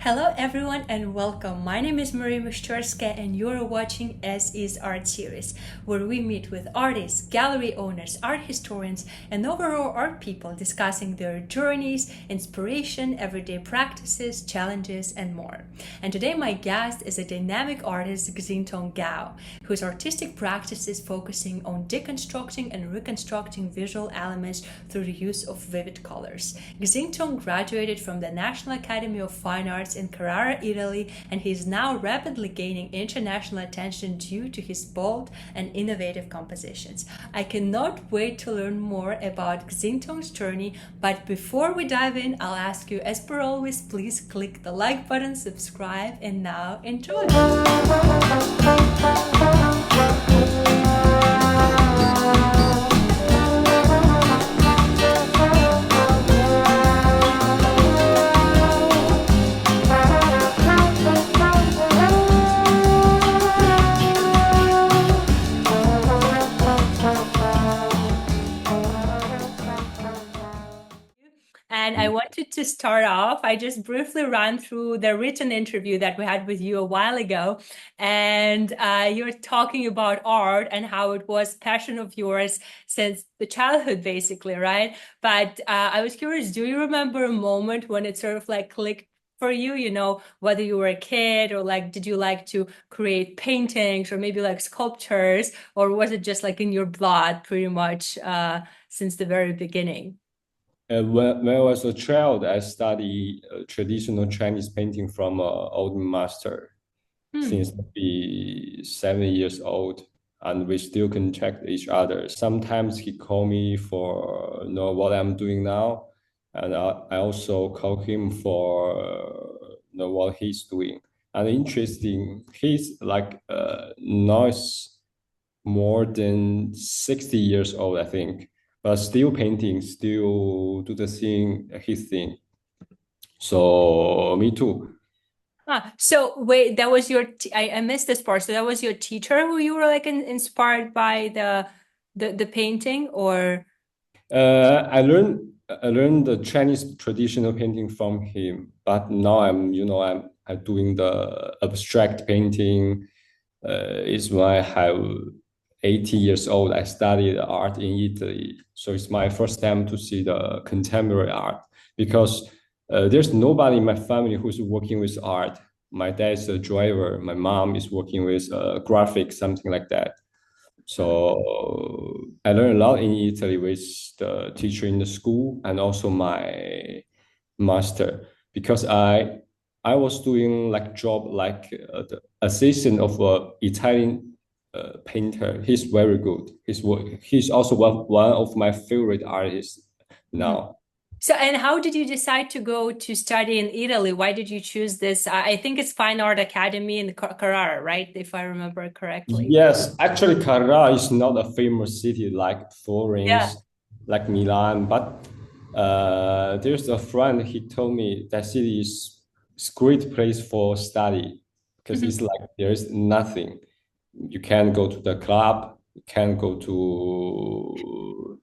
Hello everyone and welcome. My name is Maria Mushtorska and you're watching As Is Art series, where we meet with artists, gallery owners, art historians, and overall art people discussing their journeys, inspiration, everyday practices, challenges, and more. And today my guest is a dynamic artist, Xintong Gao, whose artistic practice is focusing on deconstructing and reconstructing visual elements through the use of vivid colors. Xintong graduated from the National Academy of Fine Arts in Carrara, Italy, and he is now rapidly gaining international attention due to his bold and innovative compositions. I cannot wait to learn more about Xintong's journey, but before we dive in, I'll ask you, as per always, please click the like button, subscribe, and now enjoy! And I wanted to start off, I just briefly ran through the written interview that we had with you a while ago. And you're talking about art and how it was passion of yours since the childhood, basically, right? But I was curious, do you remember a moment when it sort of like clicked for you, whether you were a kid or like, did you like to create paintings or maybe like sculptures, or was it just like in your blood pretty much since the very beginning? When I was a child, I studied traditional Chinese painting from an old master since maybe 7 years old, and we still contact each other. Sometimes he call me for what I'm doing now, and I also call him for what he's doing. And interesting, he's like now is more than 60 years old, I think, but still painting, still do the thing, his thing. So me too. So wait, that was your I missed this part. So that was your teacher who you were like inspired by the painting, or I learned the Chinese traditional painting from him, but now I'm doing the abstract painting. It's when I have 80 years old. I studied art in Italy, so it's my first time to see the contemporary art because there's nobody in my family who's working with art. My dad is a driver. My mom is working with graphics, something like that. So I learned a lot in Italy with the teacher in the school and also my master because I was doing like job like the assistant of a Italian painter. He's very good. He's also one of my favorite artists now. So, and how did you decide to go to study in Italy? Why did you choose this? I think it's Fine Art Academy in Carrara, right? If I remember correctly. Yes, actually, Carrara is not a famous city like Yeah. Florence, like Milan, but there's a friend, he told me that city is great place for study because it's like there's nothing. You can't go to the club, you can't go to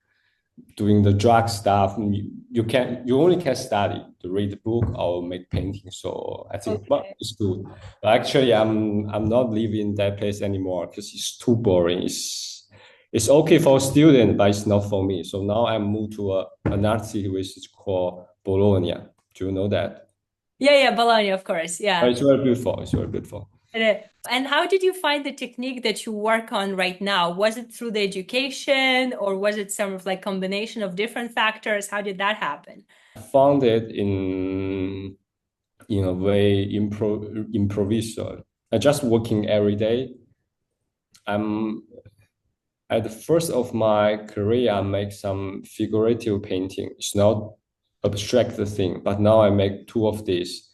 doing the drug stuff. You only can study to read the book or make painting. So I think but Okay. it's good. But actually I'm not living that place anymore because it's too boring. It's okay for a student, but it's not for me. So now I moved to another city which is called Bologna. Do you know that? Yeah, Bologna, of course. But Yeah. it's very beautiful. It's very beautiful. And how did you find the technique that you work on right now? Was it through the education or was it some of like combination of different factors? How did that happen? I found it in a way improviso. I just working every day. I'm at the first of my career, I make some figurative painting. It's not abstract thing, but now I make two of these.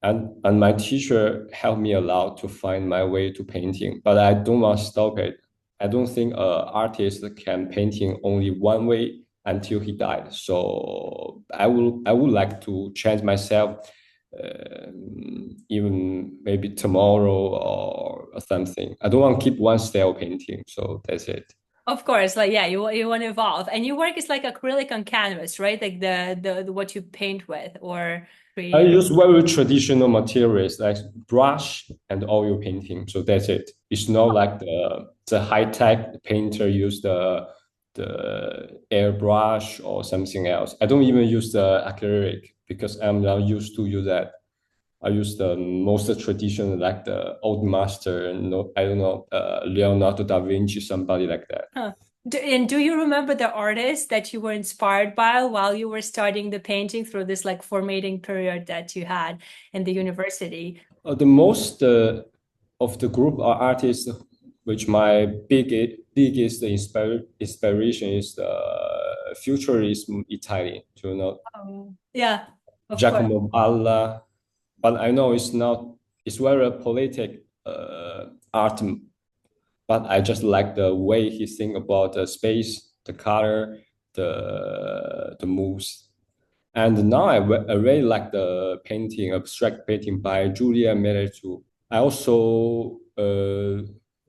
And my teacher helped me a lot to find my way to painting, but I don't want to stop it. I don't think an artist can painting only one way until he died. So I would like to change myself, uh, even maybe tomorrow or something. I don't want to keep one style painting. So that's it. Of course, like yeah, you want to evolve. And your work is like acrylic on canvas, right? Like the what you paint with, or I creative. use very traditional materials like brush and oil painting. So that's it. It's not like the high-tech painter use the airbrush or something else. I don't even use the acrylic because I'm not used to use that. I use the most traditional, like the old master, no, I don't know, Leonardo da Vinci, somebody like that. Huh. And do you remember the artist that you were inspired by while you were studying the painting through this like formating period that you had in the university? The most of the group are artists, which my biggest inspiration is the futurism Italy. Do you know Oh, yeah, of course. Giacomo Balla? But I know it's not. It's very politic art, but I just like the way he think about the space, the color, the moves. And now I really like the painting, abstract painting by Julia Meletu. I also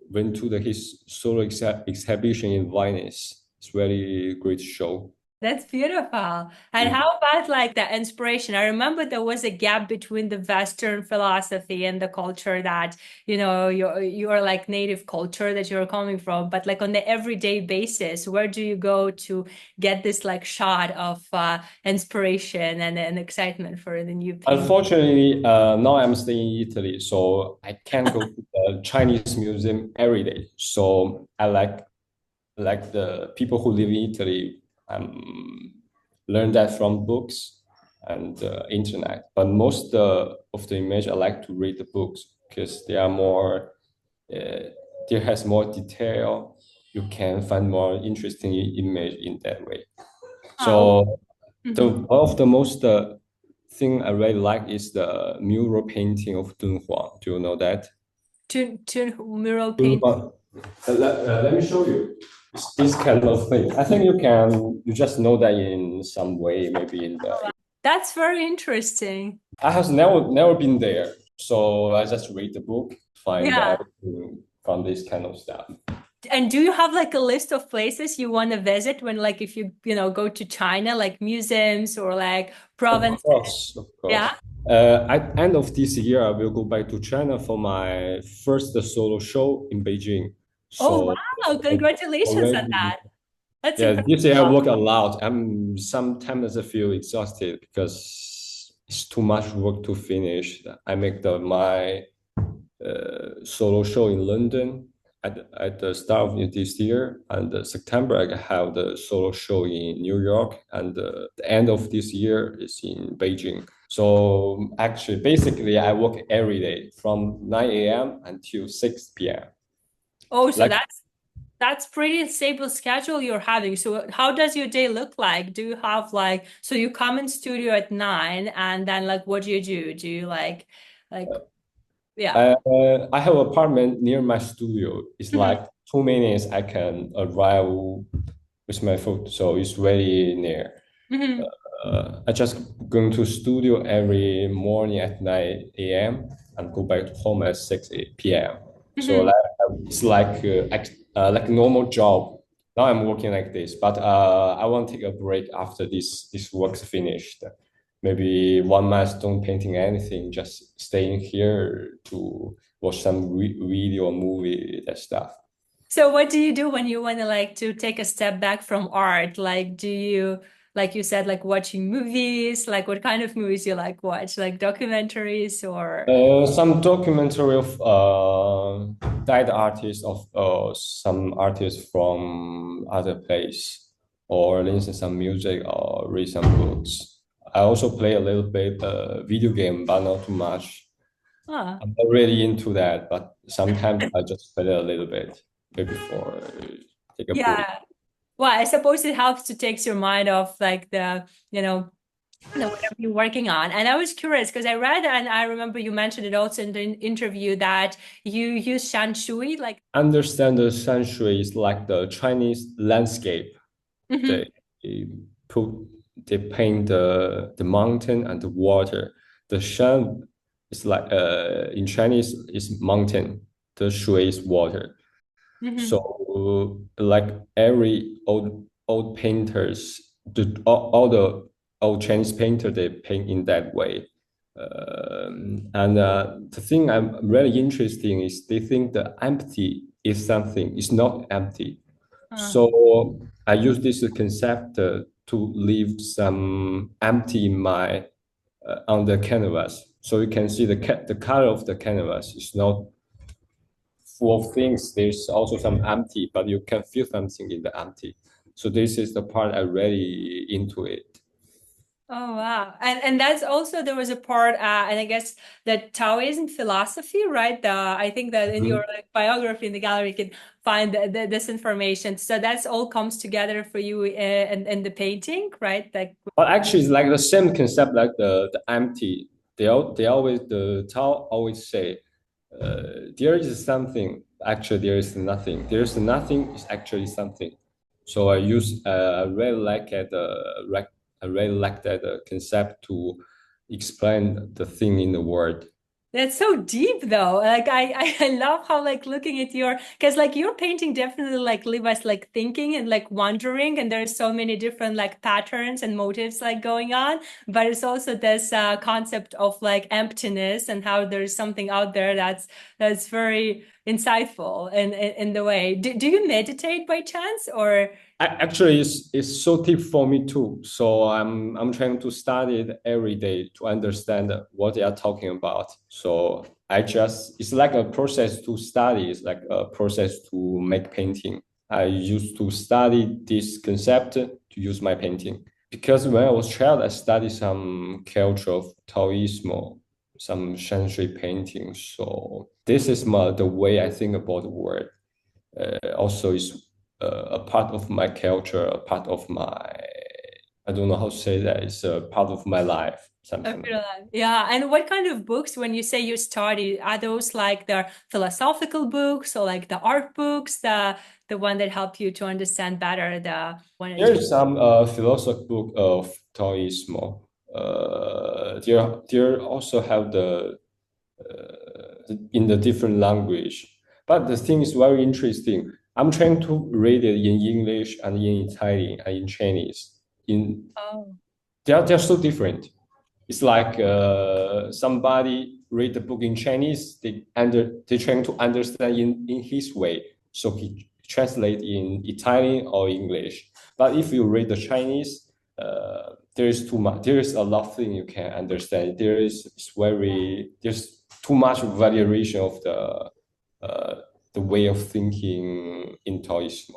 went to his solo exhibition in Venice. It's very great show. That's beautiful. And Mm. how about like the inspiration? I remember there was a gap between the Western philosophy and the culture that, you're like native culture that you're coming from, but like on the everyday basis, where do you go to get this like shot of inspiration and excitement for the new paint? Unfortunately, now I'm staying in Italy, so I can't go to the Chinese museum every day. So I like the people who live in Italy learn that from books and internet. But most of the image I like to read the books because they are more there has more detail. You can find more interesting image in that way. Oh, So the mhm. one of the most thing I really like is the mural painting of Dun Huang. Do you know that? To mural Dun paint. Huang. Let me show you. It's this kind of thing. I think you just know that in some way, maybe in the. That's very interesting. I have never been there, so I just read the book, find Yeah. everything from this kind of stuff. And do you have like a list of places you want to visit when like if go to China, like museums or like provinces? Of Yeah. course. At end of this year, I will go back to China for my first solo show in Beijing. Oh So wow, I congratulations on already, that. That's yeah, incredible. this year I work a lot. I'm sometimes I feel exhausted because it's too much work to finish. I make my solo show in London at the start of this year, and September I have the solo show in New York, and the end of this year is in Beijing. So actually, basically, I work every day from 9 a.m. until 6 p.m. Oh, so Like that's pretty stable schedule you're having. So how does your day look like? Do you have like so you come in studio at 9 and then like what do you do? Do you like yeah. I have an apartment near my studio. It's Mhm. like 2 minutes I can arrive with my foot, so it's very near. Mhm. I just going to studio every morning at 9 a.m. and go back home at 6 p.m. So Mhm. it's like a normal job. Now I'm working like this, but I want to take a break after this work's finished. Maybe 1 month don't painting anything, just staying here to watch some video or movie, that stuff. So what do you do when you want to like to take a step back from art? Like do you like you said like watching movies? Like what kind of movies you like watch? Like documentaries or Some documentary of died artists of some artists from other place, or listen some music or read some books. I also play a little bit video game, but not too much. ah I'm not really into that, but sometimes I just play a little bit before take a break. yeah. Well, I suppose it helps to take your mind off like whatever you're working on. And I was curious because I read and I remember you mentioned it also in the interview that you use Shan-Shui like Understand the Shan-Shui is like the Chinese landscape. Mhm. They put they paint the mountain and the water. The shan is like in Chinese is mountain. The shui is water. Mhm. So like every old painters, all the old Chinese painter they paint in that way. And the thing I'm really interested in is they think the empty is something, it's not empty. Uh, So I use this concept to leave some empty in my on the canvas. So you can see the color of the canvas is not full of things. There's also some empty, but you can feel something in the empty. So this is the part I really into it. oh wow. And that's also there was a part and I guess the Taoism philosophy, right? I think that in your Mhm. like biography in the gallery you can find this information. So that's all comes together for you in the painting, right? Like But actually, it's like the same concept, like the empty. They always the Tao always say, there is something. Actually, there is nothing. There is nothing is actually something. So I really like it. I really like that concept to explain the thing in the word. that's so deep though. Like I love how like looking at your because like your painting definitely like leave us like thinking and like wondering and there's so many different like patterns and motives like going on. But it's also this concept of like emptiness and how there's something out there that's very insightful in the way. Do you meditate by chance or Actually, it's so deep for me too. So I'm trying to study it every day to understand what they are talking about. So I just it's like a process to study. It's like a process to make painting. I used to study this concept to use my painting because when I was child, I studied some culture of Taoism, some Shan-Shui painting. So this is the way I think about the world. Also is a part of my culture, a part of my, I don't know how to say that, it's a part of my life, I something like feel that. that. Yeah. And what kind of books, when you say you study, are those like the philosophical books or like the art books, the one that help you to understand better the one that There you is some philosophy book of Taoism. There also have in the different language. But the thing is very interesting. I'm trying to read it in English and in Italian and in Chinese. In Oh. they're so different. It's like somebody read the book in Chinese, they trying to understand in his way, so he translate in Italian or English. But if you read the Chinese, there is too much. There is a lot of thing you can understand. There's too much variation of the way of thinking in Taoism.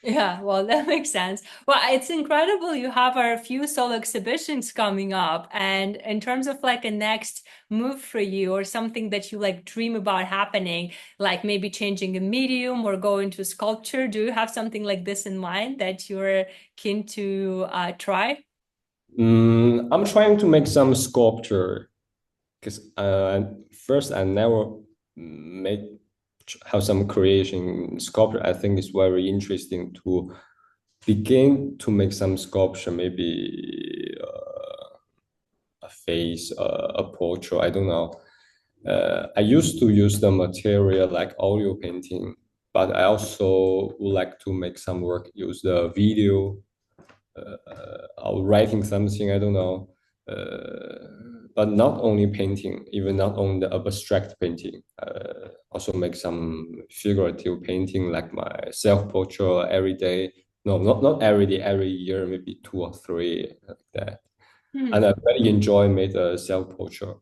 Yeah, well, that makes sense. Well, it's incredible you have a few solo exhibitions coming up. And in terms of like a next move for you or something that you like dream about happening, like maybe changing a medium or going to sculpture, do you have something like this in mind that you're keen to try? I'm trying to make some sculpture because first I never made have some creation sculpture. I think it's very interesting to begin to make some sculpture, maybe a face, a portrait. I don't know. I used to use the material like oil painting, but I also would like to make some work use the video or writing something, I don't know. But not only painting, even not only the abstract painting, also make some figurative painting like my self-portrait every day. No, not every day, every year, maybe two or three, like that. Hmm. And I really enjoy made a self-portrait.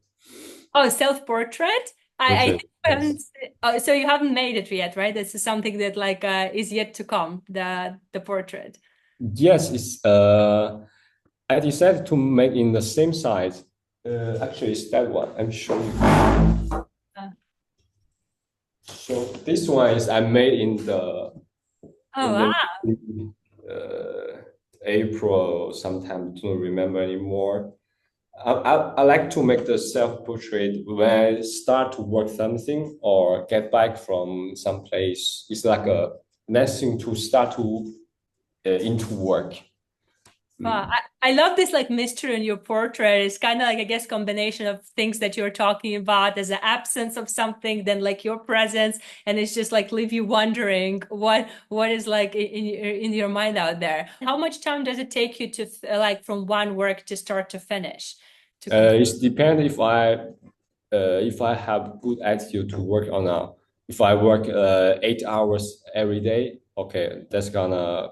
Oh, self-portrait? I Portrait, think I haven't, yes. oh, so you haven't made it yet, right? This is something that like is yet to come, the portrait. Yes, it's I decided to make in the same size. Actually, it's that one. I'm showing you. Uh, So this one is I made oh, in wow. the April sometime. Don't remember anymore. I like to make the self portrait when I start to work something or get back from some place. It's like a next thing to start to into work. Wow, Mm. I love this like mystery in your portrait. It's kind of like I guess combination of things that you're talking about. There's an absence of something, then like your presence, and it's just like leave you wondering what is like in your mind out there. How much time does it take you to like from one work to start to finish? to complete? It depends if I have good attitude to work or not. If I work 8 hours every day, okay, that's gonna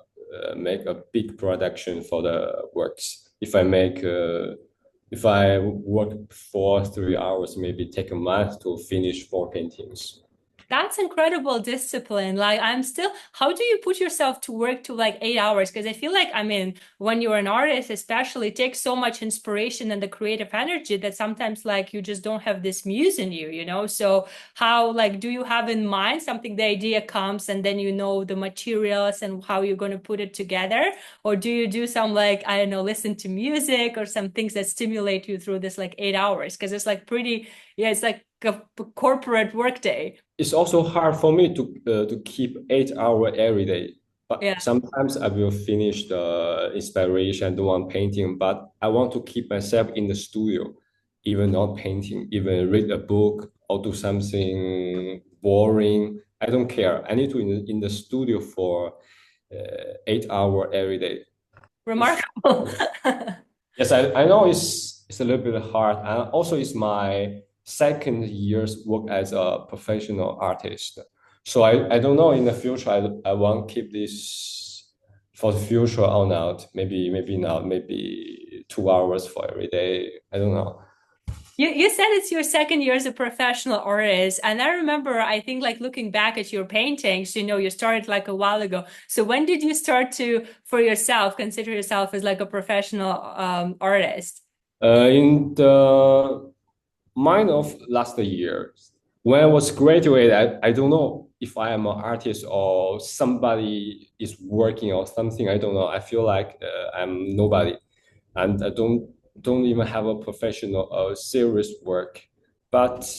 make a big production for the works. If I work for 3 hours, maybe take a month to finish 4 paintings. That's incredible discipline. Like, I'm still, how do you put yourself to work to like 8 hours? Because I feel like, I mean, when you're an artist, especially, it takes so much inspiration and the creative energy that sometimes like you just don't have this muse in you, you know? So how, like, do you have in mind something, the idea comes and then you know the materials and how you're going to put it together? Or do you do some like, I don't know, listen to music or some things that stimulate you through this like 8 hours? Because it's like pretty, yeah, it's like a corporate workday. It's also hard for me to keep 8 hours every day. But Yeah. sometimes I will finish the inspiration, the one painting, but I want to keep myself in the studio, even not painting, even read a book or do something boring. I don't care. I need to in the studio for 8 hours every day. Remarkable. Yes, I know it's a little bit hard, and also it's my second year's work as a professional artist. So I don't know in the future I want to keep this for the future or not. Maybe not. Maybe 2 hours for every day. I don't know. You said it's your second year as a professional artist, and I remember, I think, like looking back at your paintings, you know, you started like a while ago. So when did you start to, for yourself, consider yourself as like a professional artist? In the mind of last year, when I was graduated, I don't know if I am an artist or somebody is working or something. I don't know. I feel like I'm nobody, and I don't even have a professional serious work. But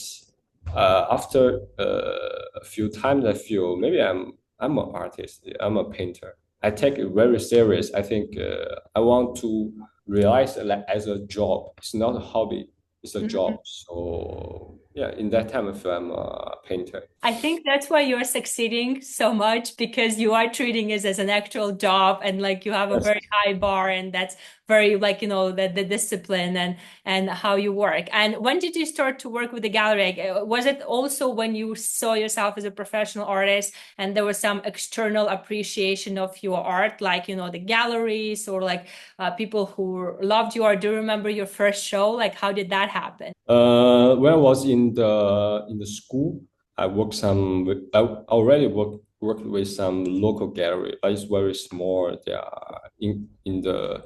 after a few times, I feel maybe I'm an artist. I'm a painter. I take it very serious. I think I want to realize it like as a job. It's not a hobby. It's a job. So yeah, in that time, I feel I'm a painter. I think that's why you're succeeding so much because you are treating it as an actual job and like you have a Yes. very high bar and that's very like you know the discipline and how you work. And when did you start to work with the gallery? Like, was it also when you saw yourself as a professional artist and there was some external appreciation of your art, like you know the galleries or like people who loved you? Or do you remember your first show? Like how did that happen? When I was in the school, I already worked with some local gallery, but it's very small. They are in the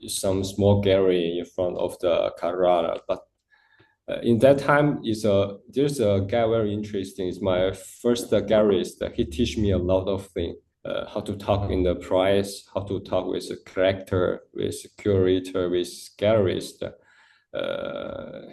some small gallery in front of the Carrara. But in that time, there's a guy very interesting. It's my first gallerist. He teach me a lot of things. How to talk in the price, how to talk with the collector, with curator, with gallerist.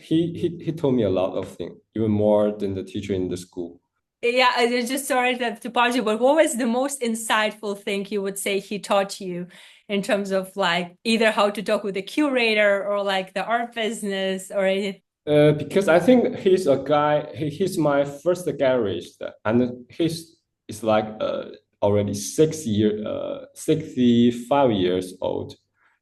He told me a lot of things, even more than the teacher in the school. Yeah, I just sorry to pause you, but what was the most insightful thing you would say he taught you in terms of like either how to talk with the curator or like the art business or anything? Because I think he's a guy. He's my first gallerist, and he's is like already 65 years old.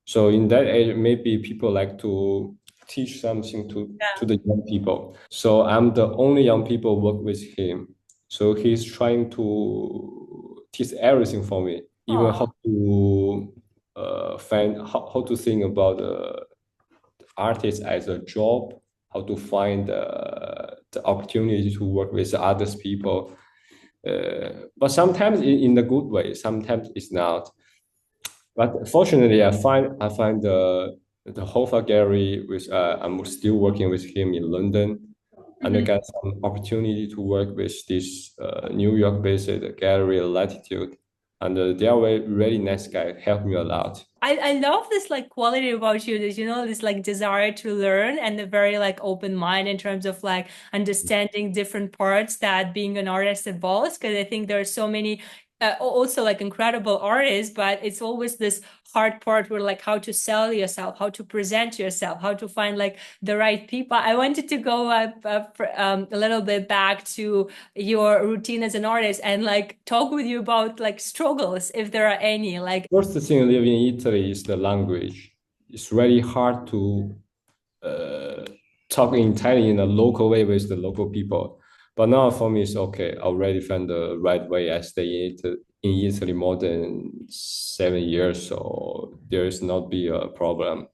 So in that age, maybe people like to teach something to the young people. So I'm the only young people work with him. So he's trying to teach everything for me, even Oh, how to find how to think about artist as a job, how to find the opportunity to work with others people. But sometimes in a good way, sometimes it's not. But fortunately, I find the Hofer Gallery, which I'm still working with him in London, and I mhm. got some opportunity to work with this New York-based gallery Latitude, and they are really nice guy, helped me a lot. I love this like quality about you that you know this like desire to learn and a very like open mind in terms of like understanding different parts that being an artist involves because I think there are so many also like incredible artists but it's always this hard part where like how to sell yourself, how to present yourself, how to find like the right people. I wanted to go a little bit back to your routine as an artist and like talk with you about like struggles if there are any like First thing living in Italy is the language. it's really hard to uh, talk in Italian in a local way with the local people. But now for me, it's okay. I already found the right way. I stay in Italy more than 7 years, so there is not be a problem.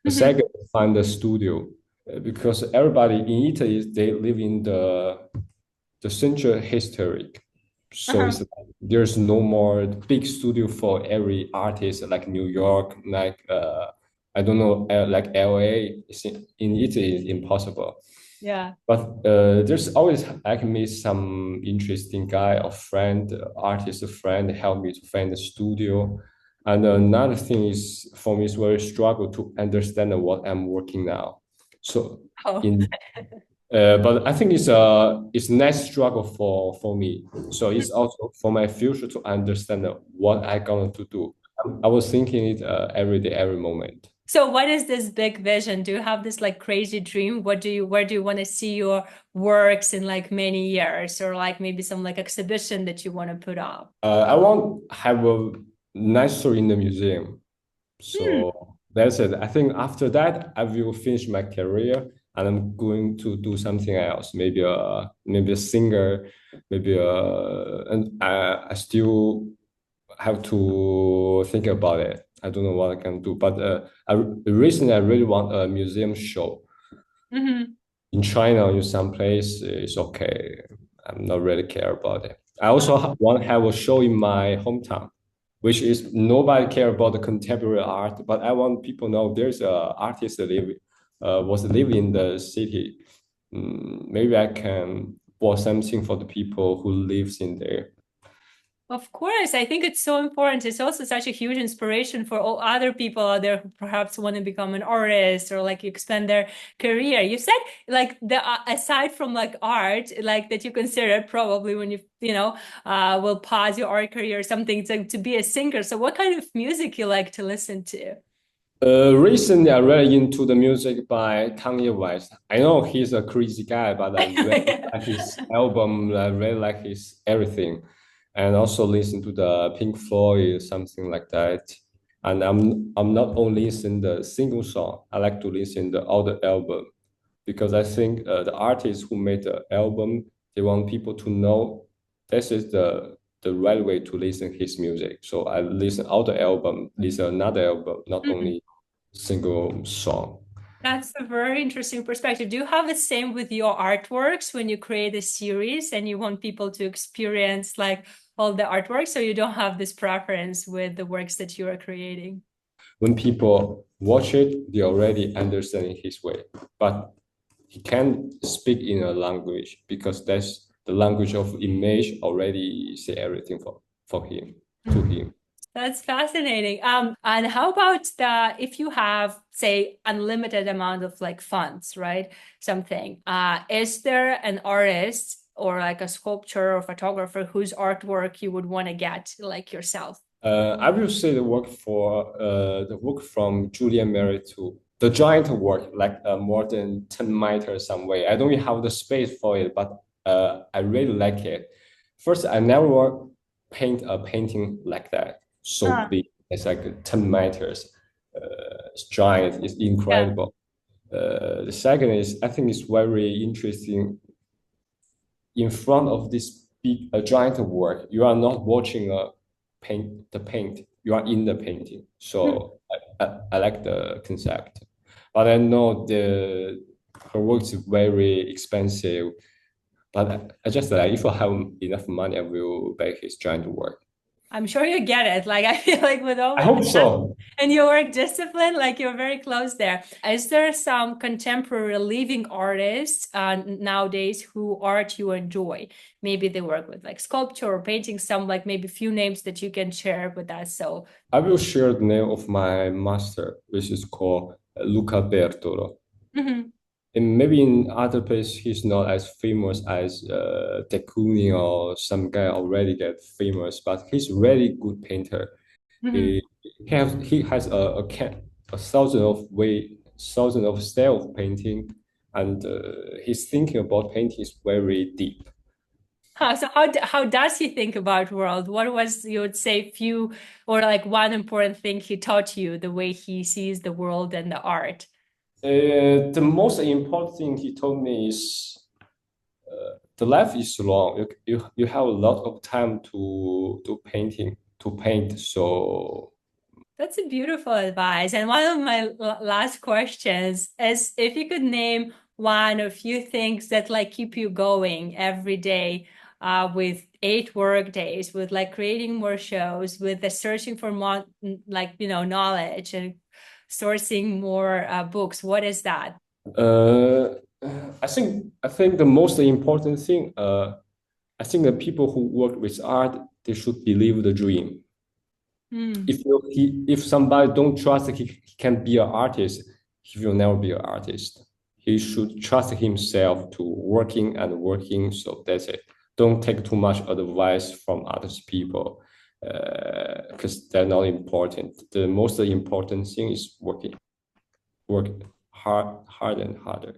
The Hmm. second, find the studio because everybody in Italy they live in the central historic. So Uh-huh. it's there's no more big studio for every artist like New York, like I don't know, like LA. In Italy is impossible. Yeah. But there's always like me some interesting guy or friend, artist friend help me to find the studio. And another thing is for me is very struggle to understand what I'm working now. So Oh. in but I think it's nice struggle for me. So it's also for my future to understand what I going to do. I was thinking it every day, every moment. So what is this big vision? Do you have this like crazy dream? Where do you want to see your works in like many years, or like maybe some like exhibition that you want to put up? I want have a nice story in the museum. Hmm. So that's it. I think after that, I will finish my career and I'm going to do something else. Maybe a singer, maybe and I still have to think about it. I don't know what I can do, but recently I really want a museum show Hmm. in China or in some place. It's okay. I'm not really care about it. I also want to have a show in my hometown, which is nobody care about the contemporary art, but I want people know there's a artist that was living in the city. Maybe I can bought something for the people who lives in there. Of course, I think it's so important. It's also such a huge inspiration for all other people out there who perhaps want to become an artist or like expand their career. You said like the aside from like art, like that you consider probably when will pause your art career or something to be a singer. So what kind of music you like to listen to? Recently, I really into the music by Kanye West. I know he's a crazy guy, but I really like his album. I really like his everything, and also listen to the Pink Floyd, something like that. And I'm not only listen the single song. I like to listen the all the album because I think the artists who made the album they want people to know this is the right way to listen his music. So I listen all the album, listen another album, not Mhm. only single song. That's a very interesting perspective. Do you have the same with your artworks when you create a series and you want people to experience like all the artworks, so you don't have this preference with the works that you are creating? When people watch it, they already understand his way, but he can speak in a language because that's the language of image already say everything for him to him. That's fascinating. And how about if you have, say, unlimited amount of like funds, right? Something. Is there an artist or like a sculptor or photographer whose artwork you would want to get like yourself? I will say the work from Julian Mary to the giant work, like more than 10 meters some way. I don't have the space for it, but I really like it. First, I never paint a painting like that, so Ah, big. It's like 10 meters. It's giant, it's yeah. incredible. The second is, I think it's very interesting in front of this big a giant work, you are not watching the paint. You are in the painting. So I like the concept, but I know the her work is very expensive. But I just like if I have enough money, I will buy his giant work. I'm sure you get it. Like I feel like with all I of hope so. and your work discipline, like you're very close there. Is there some contemporary living artists nowadays who art you enjoy? Maybe they work with like sculpture or painting, some like maybe few names that you can share with us. So, I will share the name of my master, which is called Luca Bertolo. mhm, And maybe in other places he's not as famous as De Kooning or some guy already get famous, but he's really good painter. mhm. He has a thousand of style of painting, and his thinking about painting is very deep. So how does he think about world? What was, you would say, few or like one important thing he taught you, the way he sees the world and the art? The most important thing he told me is the life is long. You have a lot of time to paint. So That's a beautiful advice. And one of my last questions is if you could name one or few things that like keep you going every day, with 8 work days, with like creating more shows, with the searching for more like, knowledge and sourcing more books. What is that? uh, I think the most important thing I think the people who work with art they should believe the dream. Hmm. If somebody don't trust he can be an artist, he will never be an artist. He should trust himself to working and working. So that's it. Don't take too much advice from other people because they're not important. The most important thing is work hard and harder.